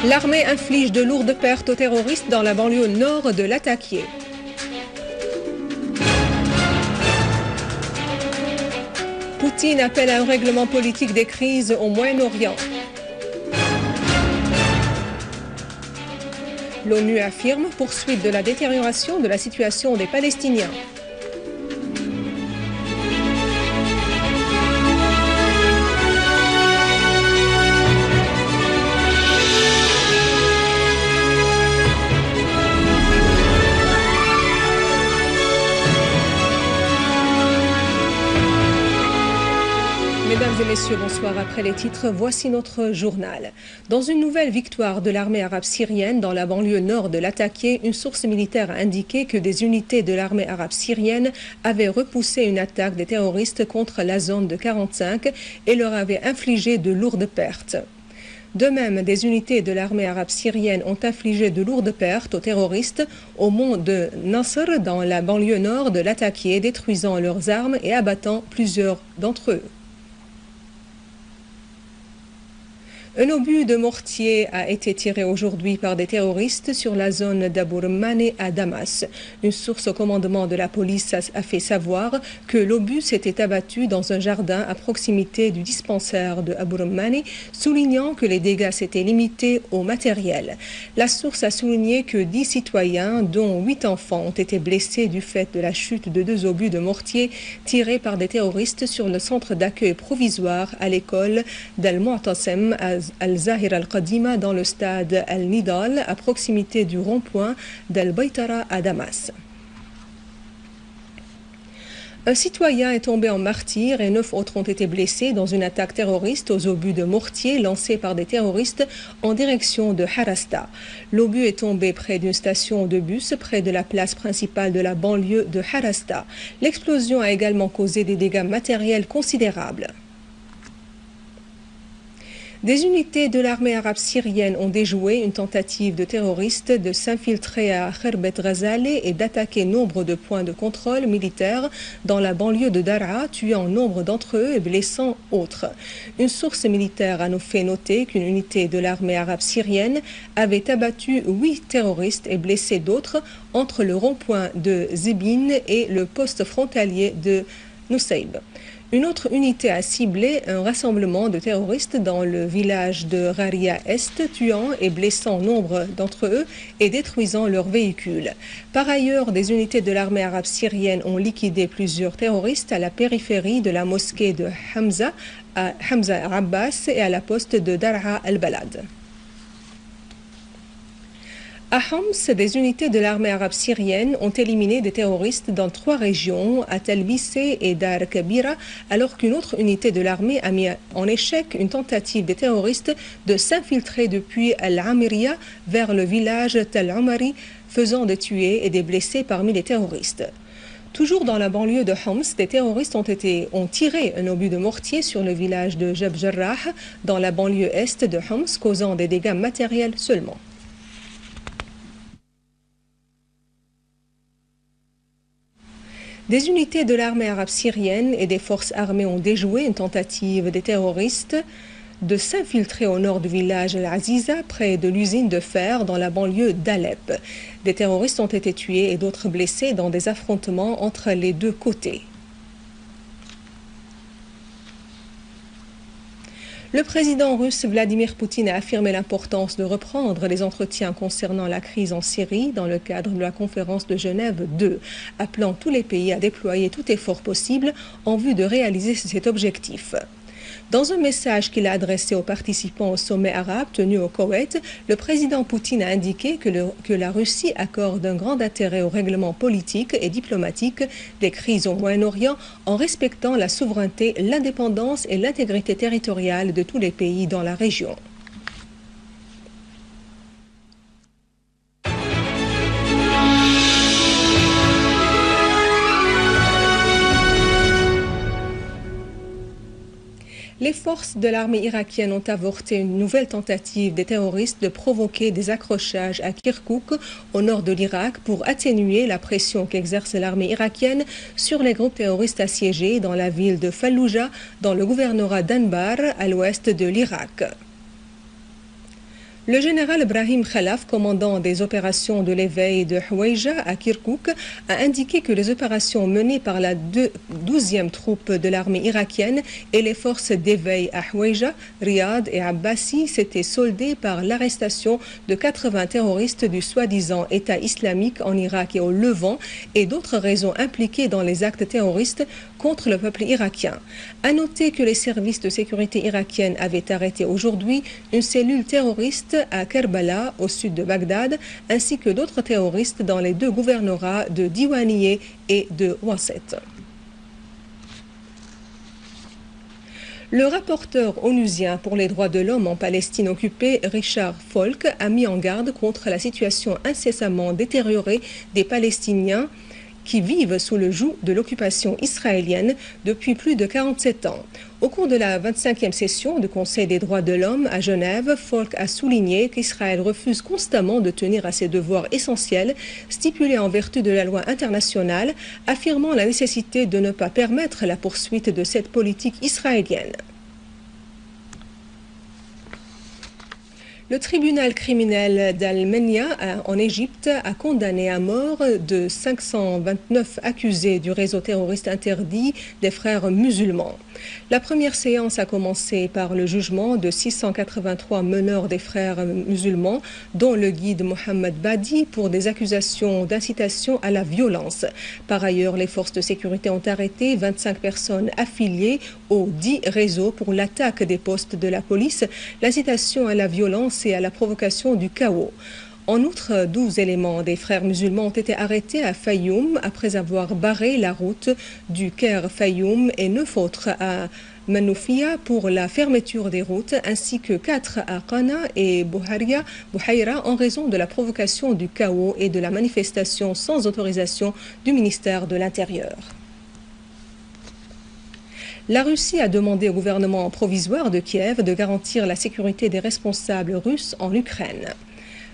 L'armée inflige de lourdes pertes aux terroristes dans la banlieue nord de Latakia. Poutine appelle à un règlement politique des crises au Moyen-Orient. L'ONU affirme poursuite de la détérioration de la situation des Palestiniens. Mesdames et messieurs, bonsoir. Après les titres, voici notre journal. Dans une nouvelle victoire de l'armée arabe syrienne dans la banlieue nord de Latakia, une source militaire a indiqué que des unités de l'armée arabe syrienne avaient repoussé une attaque des terroristes contre la zone de 45 et leur avaient infligé de lourdes pertes. De même, des unités de l'armée arabe syrienne ont infligé de lourdes pertes aux terroristes au mont de Nasr dans la banlieue nord de Latakia, détruisant leurs armes et abattant plusieurs d'entre eux. Un obus de mortier a été tiré aujourd'hui par des terroristes sur la zone d'Abu Rumane à Damas. Une source au commandement de la police a fait savoir que l'obus s'était abattu dans un jardin à proximité du dispensaire de Abu Rumane, soulignant que les dégâts s'étaient limités au matériel. La source a souligné que 10 citoyens, dont 8 enfants, ont été blessés du fait de la chute de 2 obus de mortier tirés par des terroristes sur le centre d'accueil provisoire à l'école d'Al-Mu'tasim Al-Zahira Al-Qadima dans le stade Al-Nidal à proximité du rond-point d'Al-Baytara à Damas. Un citoyen est tombé en martyr et 9 autres ont été blessés dans une attaque terroriste aux obus de mortier lancés par des terroristes en direction de Harasta. L'obus est tombé près d'une station de bus près de la place principale de la banlieue de Harasta. L'explosion a également causé des dégâts matériels considérables. Des unités de l'armée arabe syrienne ont déjoué une tentative de terroristes de s'infiltrer à Khirbet Ghazaleh et d'attaquer nombre de points de contrôle militaire dans la banlieue de Daraa, tuant nombre d'entre eux et blessant autres. Une source militaire a nous fait noter qu'une unité de l'armée arabe syrienne avait abattu 8 terroristes et blessé d'autres entre le rond-point de Zibin et le poste frontalier de Nusayb. Une autre unité a ciblé un rassemblement de terroristes dans le village de Gharia Est, tuant et blessant nombre d'entre eux et détruisant leurs véhicules. Par ailleurs, des unités de l'armée arabe syrienne ont liquidé plusieurs terroristes à la périphérie de la mosquée de Hamza, à Hamza Abbas et à la poste de Dar'a al-Balad. À Homs, des unités de l'armée arabe syrienne ont éliminé des terroristes dans 3 régions, à Tel Bissé et Dar Kabira, alors qu'une autre unité de l'armée a mis en échec une tentative des terroristes de s'infiltrer depuis Al-Amiria vers le village Tel Omari, faisant des tués et des blessés parmi les terroristes. Toujours dans la banlieue de Homs, des terroristes ont tiré un obus de mortier sur le village de Jab Jarrah, dans la banlieue est de Homs, causant des dégâts matériels seulement. Des unités de l'armée arabe syrienne et des forces armées ont déjoué une tentative des terroristes de s'infiltrer au nord du village Al-Aziza, près de l'usine de fer dans la banlieue d'Alep. Des terroristes ont été tués et d'autres blessés dans des affrontements entre les deux côtés. Le président russe Vladimir Poutine a affirmé l'importance de reprendre les entretiens concernant la crise en Syrie dans le cadre de la conférence de Genève 2, appelant tous les pays à déployer tout effort possible en vue de réaliser cet objectif. Dans un message qu'il a adressé aux participants au sommet arabe tenu au Koweït, le président Poutine a indiqué que la Russie accorde un grand intérêt au règlement politique et diplomatique des crises au Moyen-Orient en respectant la souveraineté, l'indépendance et l'intégrité territoriale de tous les pays dans la région. Les forces de l'armée irakienne ont avorté une nouvelle tentative des terroristes de provoquer des accrochages à Kirkouk, au nord de l'Irak, pour atténuer la pression qu'exerce l'armée irakienne sur les groupes terroristes assiégés dans la ville de Fallujah, dans le gouvernorat d'Anbar, à l'ouest de l'Irak. Le général Brahim Khalaf, commandant des opérations de l'éveil de Houaïja à Kirkouk, a indiqué que les opérations menées par la 12e troupe de l'armée irakienne et les forces d'éveil à Houaïja, Riyad et Abbasi s'étaient soldées par l'arrestation de 80 terroristes du soi-disant État islamique en Irak et au Levant et d'autres réseaux impliqués dans les actes terroristes contre le peuple irakien. À noter que les services de sécurité irakiennes avaient arrêté aujourd'hui une cellule terroriste à Kerbala, au sud de Bagdad, ainsi que d'autres terroristes dans les deux gouvernorats de Diwaniyeh et de Wasset. Le rapporteur onusien pour les droits de l'homme en Palestine occupée, Richard Falk, a mis en garde contre la situation incessamment détériorée des Palestiniens qui vivent sous le joug de l'occupation israélienne depuis plus de 47 ans. Au cours de la 25e session du Conseil des droits de l'homme à Genève, Falk a souligné qu'Israël refuse constamment de tenir à ses devoirs essentiels stipulés en vertu de la loi internationale, affirmant la nécessité de ne pas permettre la poursuite de cette politique israélienne. Le tribunal criminel d'Al-Menia en Égypte a condamné à mort de 529 accusés du réseau terroriste interdit des frères musulmans. La première séance a commencé par le jugement de 683 meneurs des frères musulmans, dont le guide Mohamed Badi, pour des accusations d'incitation à la violence. Par ailleurs, les forces de sécurité ont arrêté 25 personnes affiliées aux 10 réseaux pour l'attaque des postes de la police, l'incitation à la violence et à la provocation du chaos. En outre, 12 éléments des frères musulmans ont été arrêtés à Fayoum après avoir barré la route du Caire-Fayoum et 9 autres à Manoufia pour la fermeture des routes, ainsi que 4 à Qana et Bouhaïra en raison de la provocation du chaos et de la manifestation sans autorisation du ministère de l'Intérieur. La Russie a demandé au gouvernement provisoire de Kiev de garantir la sécurité des responsables russes en Ukraine.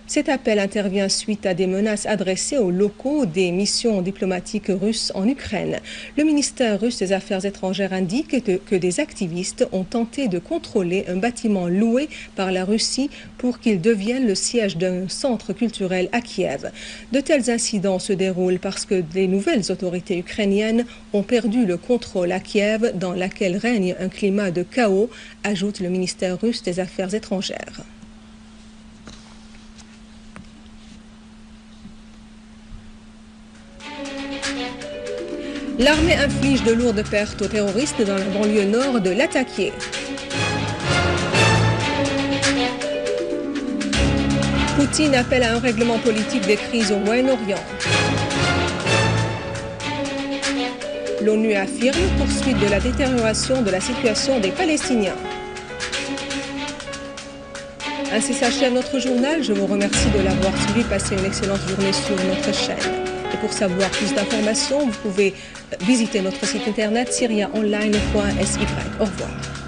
Cet appel intervient suite à des menaces adressées aux locaux des missions diplomatiques russes en Ukraine. Le ministère russe des Affaires étrangères indique que des activistes ont tenté de contrôler un bâtiment loué par la Russie pour qu'il devienne le siège d'un centre culturel à Kiev. De tels incidents se déroulent parce que les nouvelles autorités ukrainiennes ont perdu le contrôle à Kiev, dans laquelle règne un climat de chaos, ajoute le ministère russe des Affaires étrangères. L'armée inflige de lourdes pertes aux terroristes dans la banlieue nord de Latakia. Poutine appelle à un règlement politique des crises au Moyen-Orient. L'ONU affirme poursuite de la détérioration de la situation des Palestiniens. Ainsi s'achève notre journal. Je vous remercie de l'avoir suivi. Passez une excellente journée sur notre chaîne. Et pour savoir plus d'informations, vous pouvez visiter notre site internet syriaonline.sy. Au revoir.